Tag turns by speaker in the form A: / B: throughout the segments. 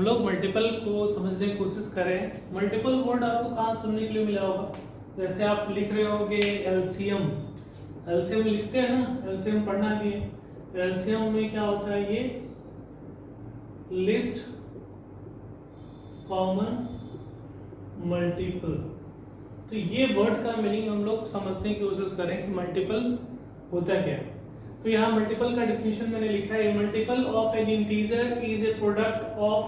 A: लोग मल्टीपल को समझने की कोशिश करें। मल्टीपल वर्ड आपको कहाँ सुनने के लिए मिला होगा? जैसे आप लिख रहे होगे एलसीएम, एलसीएम लिखते हैं ना, एलसीएम पढ़ना भी है। तो एलसीएम में क्या होता है? ये लिस्ट कॉमन मल्टीपल। तो ये वर्ड का मीनिंग हम लोग समझने की कोशिश करें कि मल्टीपल होता क्या है। तो यहाँ मल्टीपल का डिफिनेशन मैंने लिखा है, multiple of N integer is a product of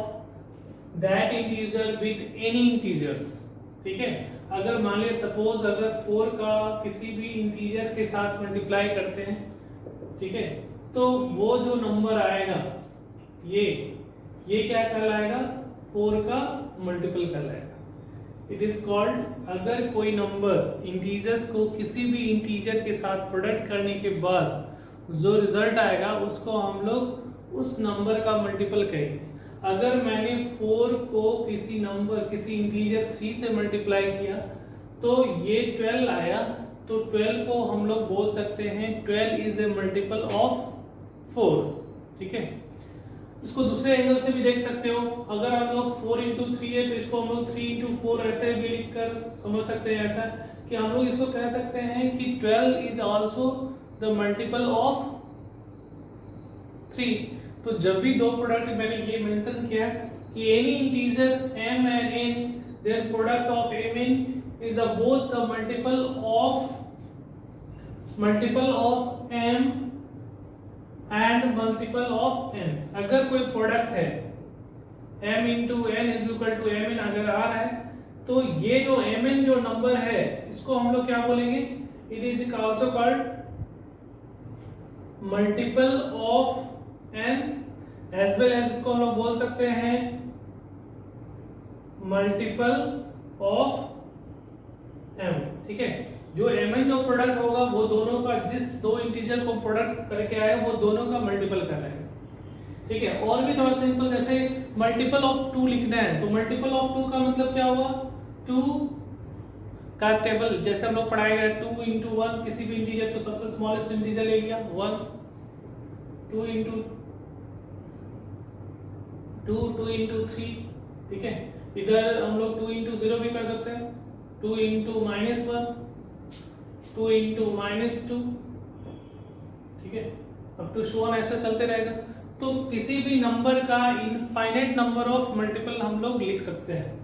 A: that integer with any integers. ठीक है, अगर मान ले सपोज अगर 4 का किसी भी इंटीजर के साथ मल्टीप्लाई करते हैं, ठीक है, तो वो जो नंबर आएगा ये क्या कहलाएगा? 4 का मल्टीपल कहलाएगा। इट इज कॉल्ड, अगर कोई नंबर इंटीजर्स को किसी भी इंटीजर के साथ प्रोडक्ट करने के बाद जो रिजल्ट आएगा उसको हम लोग उस नंबर का मल्टीपल कहेंगे। अगर मैंने 4 को किसी इंटीजर 3 से मल्टीप्लाई किया तो ये 12 आया, तो 12 को हम लोग बोल सकते हैं 12 इज ए मल्टीपल ऑफ 4। ठीक है, इसको दूसरे एंगल से भी देख सकते हो। अगर हम लोग 4 into 3 है तो इसको हम लोग 3 into 4 ऐसे भी लिखकर समझ सकते हैं, ऐसा कि हम लोग इसको कह सकते हैं कि 12 is also the multiple of 3। तो जब भी दो प्रोडक्ट, मैंने ये मेंशन किया कि any integer m and n, their product of m n is the both the multiple of m and multiple of n। अगर कोई प्रोडक्ट है m into n is equal to m n अगर आ रहा है, तो ये जो m n जो नंबर है इसको हम लोग क्या बोलेंगे? It is also called multiple of n, as well as इसको हम लोग बोल सकते हैं मल्टीपल ऑफ m। ठीक है, जो mn जो प्रोडक्ट होगा वो दोनों का, जिस दो इंटीजर को प्रोडक्ट करके आए वो दोनों का मल्टीपल कहलाएगा। ठीक है, और भी थोड़ा सिंपल, जैसे मल्टीपल ऑफ 2 लिखना है तो मल्टीपल ऑफ 2 का मतलब क्या हुआ? 2 का टेबल जैसे हम लोग पढ़ाए गए 2 into 1, किसी भी इंटीजर तो सबसे स्मॉलेस्ट इंटीजर ले लिया 1, 2 into 3। ठीक है, इधर हम लोग 2 into 0 भी कर सकते हैं, 2 into -1, 2 into -2। ठीक है, अब टू शो ऑन ऐसा चलते रहेगा। तो किसी भी नंबर का इनफाइनाइट नंबर ऑफ मल्टीपल हम लोग लिख सकते हैं।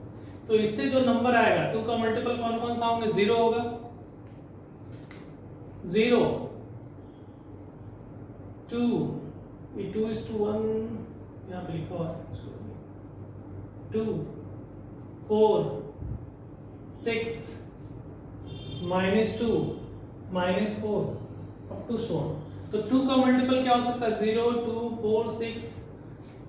A: तो इससे जो नंबर आएगा 2 का मल्टीपल कौन कौन सा होंगे? 0 होगा, 0, 2, 2 is to 1 यहाँ पे लिखा हुआ है, 2, 4, 6, -2, -4 अप टू सो। तो 2 का मल्टीपल क्या हो सकता है? 0, 2, 4, 6।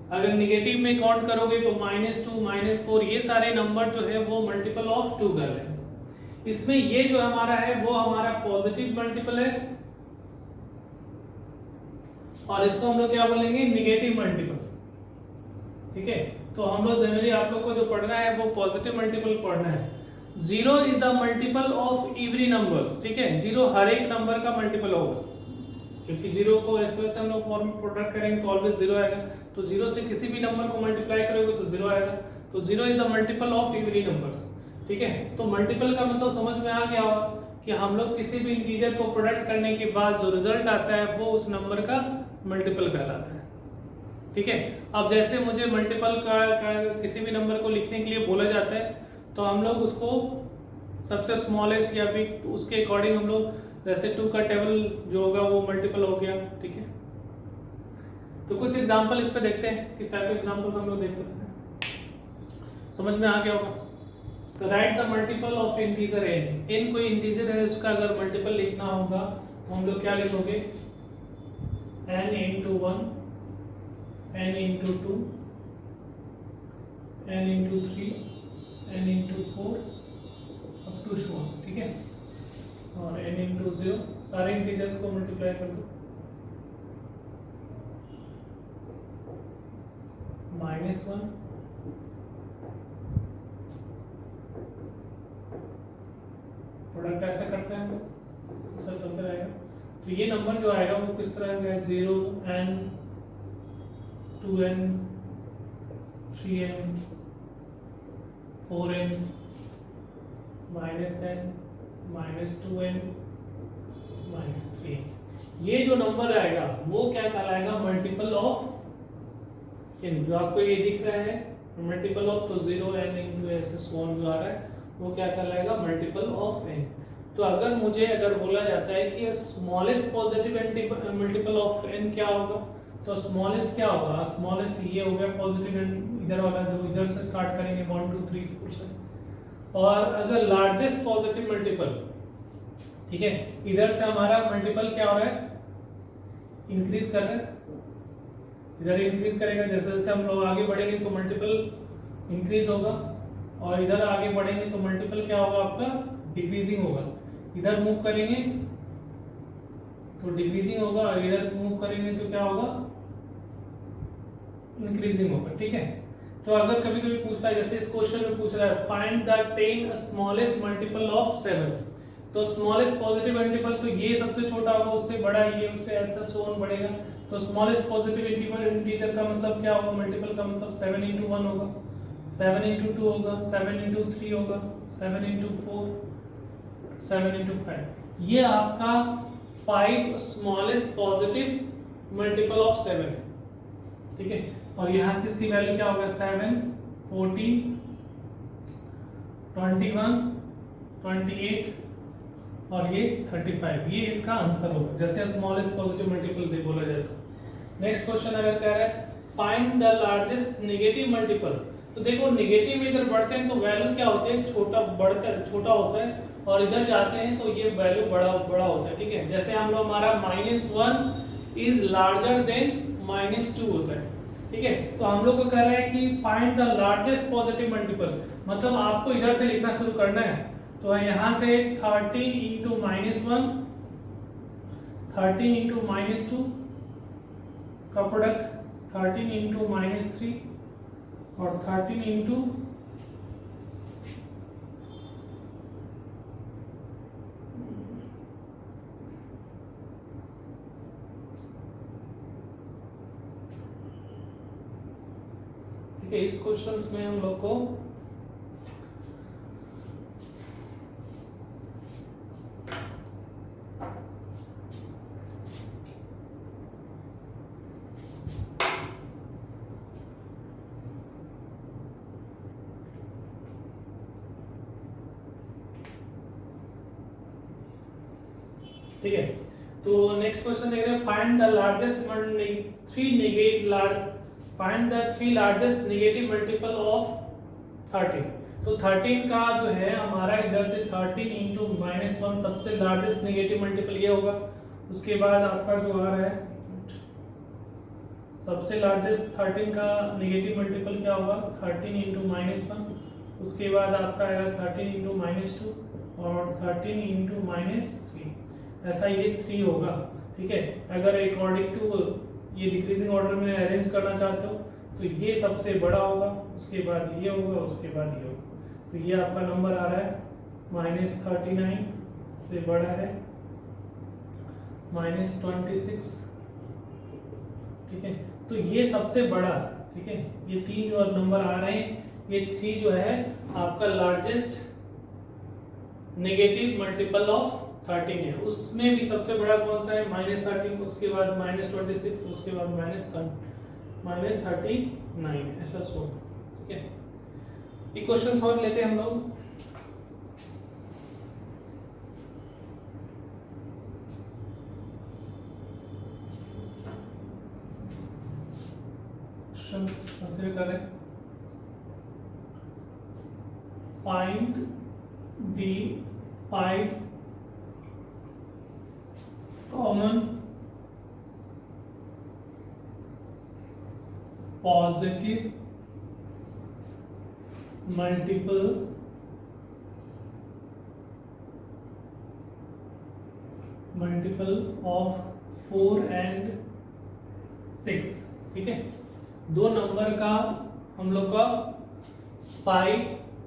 A: अगर निगेटिव में काउंट करोगे तो -2, -4, ये सारे नंबर जो है वो मल्टीपल ऑफ 2 कर रहे हैं। इसमें ये जो हमारा है वो हमारा पॉजिटिव मल्टीपल है, और इसको हम लोग क्या बोलेंगे? Negative multiple. ठीक है, तो हम लोग जनरली आप लोग को जो पढ़ना है वो पॉजिटिव मल्टीपल पढ़ना है। 0 is the multiple of every numbers. ठीक है, 0 हर एक नंबर का मल्टीपल होगा, क्योंकि 0 को इस तरह से हम लोग फॉर्म प्रोडक्ट करेंगे तो ऑलवेज 0 आएगा। तो 0 से किसी भी नंबर को मल्टीप्लाई करोगे तो 0 आएगा। तो 0 is the multiple of every number. ठीक है, तो मल्टीपल का मतलब समझ में आ गया होगा कि हम लोग किसी भी इंटीजर को प्रोडक्ट करने के बाद जो रिजल्ट आता है वो उस नंबर का मल्टीपल कहलाता है। ठीक है, अब जैसे मुझे मल्टीपल का किसी भी नंबर को लिखने के लिए बोला जाता है तो हम लोग उसको सबसे स्मॉलेस्ट या भी उसके अकॉर्डिंग हम लोग, जैसे 2 का टेबल जो होगा वो मल्टीपल हो गया। ठीक है, तो कुछ एग्जांपल इस पे देखते हैं, किस टाइप के एग्जांपल्स हम लोग देख सकते हैं, समझ में आ गया होगा। तो right the multiple of integer n। n कोई इंटीजर है, उसका अगर मल्टीपल लिखना होगा तो हम लोग क्या लिखोगे? n into 1, n into 2, n into 3, n into 4 up to so on। ठीक है, और n into 0 सारे इंटीजर्स को मल्टीप्लाई कर दो, -1, प्रोडक्ट ऐसा करते हैं, ऐसा चलता रहेगा। तो ये नंबर जो आएगा वो किस तरह का है? 0, n, 2n, 3n 4n -n -2n -3n। ये जो नंबर आएगा वो क्या कहलाएगा, मल्टीपल ऑफ n। जो आपको ये दिख रहा है मल्टीपल ऑफ, तो 0n इंटू ऐसे सोन जो आ रहा है वो क्या कहलाएगा, मल्टीपल ऑफ n। तो अगर बोला जाता है कि smallest positive multiple of n क्या होगा, तो स्मॉलेस्ट क्या होगा, स्मॉलेस्ट ये हो गया पॉजिटिव इधर वाला जो इधर से स्टार्ट करेंगे 1 2 3 4 से। और अगर लार्जेस्ट पॉजिटिव मल्टीपल, ठीक है, इधर से हमारा मल्टीपल क्या हो रहा है, इंक्रीज कर रहा है, इधर इंक्रीज करेगा, जैसे जैसे हम लोग आगे बढ़ेंगे तो मल्टीपल इंक्रीज होगा, और इधर आगे बढ़ेंगे तो मल्टीपल क्या होगा आपका, डिक्रीजिंग होगा। इधर मूव करेंगे तो डिक्रीजिंग होगा, और इधर मूव करेंगे तो क्या होगा, इंक्रीजिंग होगा। ठीक है, तो अगर कभी कभी पूछता है, जैसे इस क्वेश्चन में पूछ रहा है find the 10 smallest multiple of 7, तो स्मॉलेस्ट पॉजिटिव मल्टीपल तो ये सबसे छोटा होगा, उससे बड़ा ये, उससे ऐसा सो ऑन बढ़ेगा। तो स्मॉलेस्ट पॉजिटिव इंटीजर का मतलब क्या होगा, मल्टीपल का मतलब 7 into 1 होगा, 7 into 2 होगा, 7 into 3 होगा, 7 into 4, 7 into 5। ये आपका 5 स्मॉलेस्ट पॉजिटिव मल्टीपल ऑफ 7। ठीक है, और यहां से इसकी वैल्यू क्या होगा, 7 14 21 28 और ये 35। ये इसका आंसर होगा, जैसे स्मॉलेस्ट पॉजिटिव मल्टीपल दे बोला जाए तो। नेक्स्ट क्वेश्चन अगर कह रहा है find the largest negative multiple, तो देखो नेगेटिव में इधर बढ़ते हैं तो वैल्यू क्या होती है, छोटा होता है, और इधर जाते हैं तो ये वैल्यू बड़ा होता है। ठीक है, जैसे हम लोग हमारा -1 इज लार्जर देन -2 होता है। ठीक है, तो हम लोग को कह रहा है कि find the largest positive multiple, मतलब आपको इधर से लिखना शुरू करना है। तो यहां से 13 into -1 13 into -2 का प्रोडक्ट, 13 into -3 और 13 into ठीक है, इस क्वेश्चंस में हम लोग को ठीक है, तो नेक्स्ट क्वेश्चन देख रहे हैं find the largest find the 3 largest negative multiple of 13। तो 13 का जो है हमारा इधर से 13 into -1 सबसे लार्जेस्ट नेगेटिव मल्टीपल ये होगा। उसके बाद आपका जो आ रहा है सबसे लार्जेस्ट 13 का नेगेटिव मल्टीपल क्या होगा, 13 into -1। उसके बाद आपका आएगा 13 into -2 और 13 into -3, ऐसा ये 3 होगा। ठीक है, अगर अकॉर्डिंग टू ये डिक्रीजिंग ऑर्डर में अरेंज करना चाहते हो तो ये सबसे बड़ा होगा, उसके बाद ये होगा, उसके बाद ये होगा। तो ये आपका नंबर आ रहा है -39 से बड़ा है -26। ठीक है, तो ये सबसे बड़ा, ठीक है, ये 3 जो नंबर आ रहे हैं, ये 3 जो है आपका लार्जेस्ट नेगेटिव मल्टीपल ऑफ 13 है। उसमें भी सबसे बड़ा कौन सा है, -13, उसके बाद -26, उसके बाद -39, ऐसा सो। ठीक है, ये क्वेश्चन और लेते हैं हम लोग। कंसिडर करें, find the 5 common positive multiple of 4 and 6। ठीक है, 2 नंबर का हम लोग का 5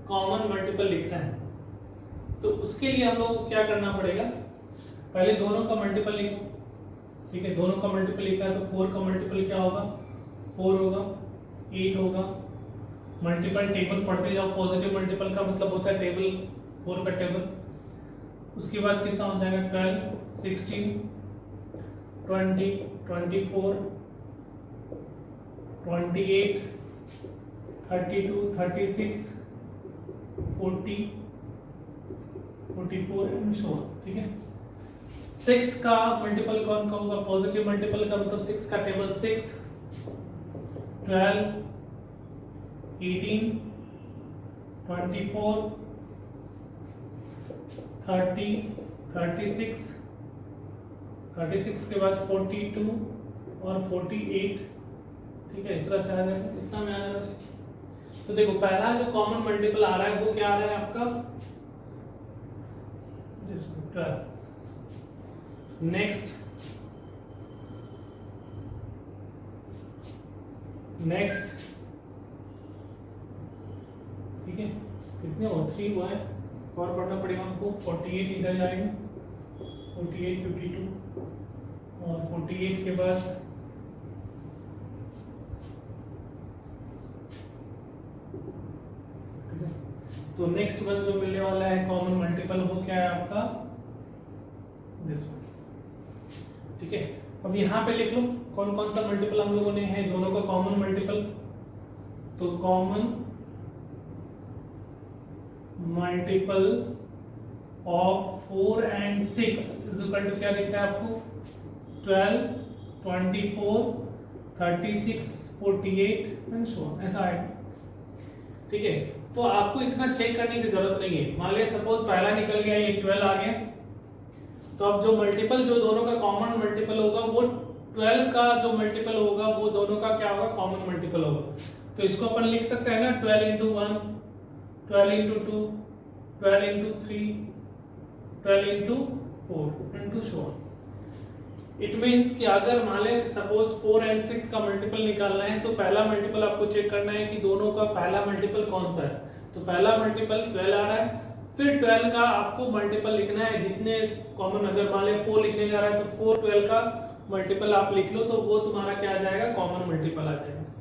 A: कॉमन मल्टीपल लिखना है। तो उसके लिए हम लोग को क्या करना पड़ेगा, पहले दोनों का मल्टीपल लिखो। ठीक है, दोनों का मल्टीपल लिखा है तो 4 का मल्टीपल क्या होगा, 4 होगा, 8 होगा, मल्टीपल टेबल पढ़ते जाओ, पॉजिटिव मल्टीपल का मतलब होता है टेबल 4 का टेबल। उसके बाद कितना हो जाएगा 12, 16, 20, 24, 28, 32, 36, 40, 44 एंड सो ऑन। ठीक है, 6 का मल्टीपल कौन का होगा? पॉजिटिव मल्टीपल का मतलब 6 का टेबल 6, 12, 18, 24, 30, 36, 36 के बाद 42 और 48। ठीक है, इस तरह से आ जाएगा। कितना में आ जाएगा? तो देखो पहला जो कॉमन मल्टीपल आ रहा है वो क्या आ रहा है आपका? 12। नेक्स्ट ठीक है, कितने हो? 3 हुआ है, और पढ़ना पड़ेगा हमको। 48 इधर जाएंगे, 48, 52 और 48 के बाद तो नेक्स्ट वन जो मिलने वाला है कॉमन मल्टीपल वो क्या है आपका? This one. ठीक है, अब यहाँ पे लिख लो कौन कौन सा मल्टीपल हम लोगों ने है दोनों का कॉमन मल्टीपल। तो common multiple of 4 and 6 is equal to क्या दिखता है आपको? 12, 24, 36, 48 एंड सो ऑन, ऐसा है। ठीक है, तो आपको इतना चेक करने की जरूरत नहीं है। मान लिया सपोज पहला निकल गया, ये 12 आ गया, तो अब जो मल्टीपल जो दोनों का कॉमन मल्टीपल होगा वो 12 का जो मल्टीपल होगा वो दोनों का क्या होगा? कॉमन मल्टीपल होगा। तो इसको अपन लिख सकते हैं ना 12 into 1, 12 into 2, 12 into 3, 12 into 4 into so on. It means कि अगर मान लें सपोज 4 एंड 6 का मल्टीपल निकालना है तो पहला मल्टीपल आपको चेक करना है कि दोनों का पहला मल्टीपल कौन सा है। तो पहला मल्टीपल 12 आ रहा है, फिर 12 का आपको मल्टीपल लिखना है जितने कॉमन, अगर मान लें 4 लिखने जा रहा है तो 4 12 का मल्टीपल आप लिख लो तो वो तुम्हारा क्या आ जाएगा? कॉमन मल्टीपल आ जाएगा।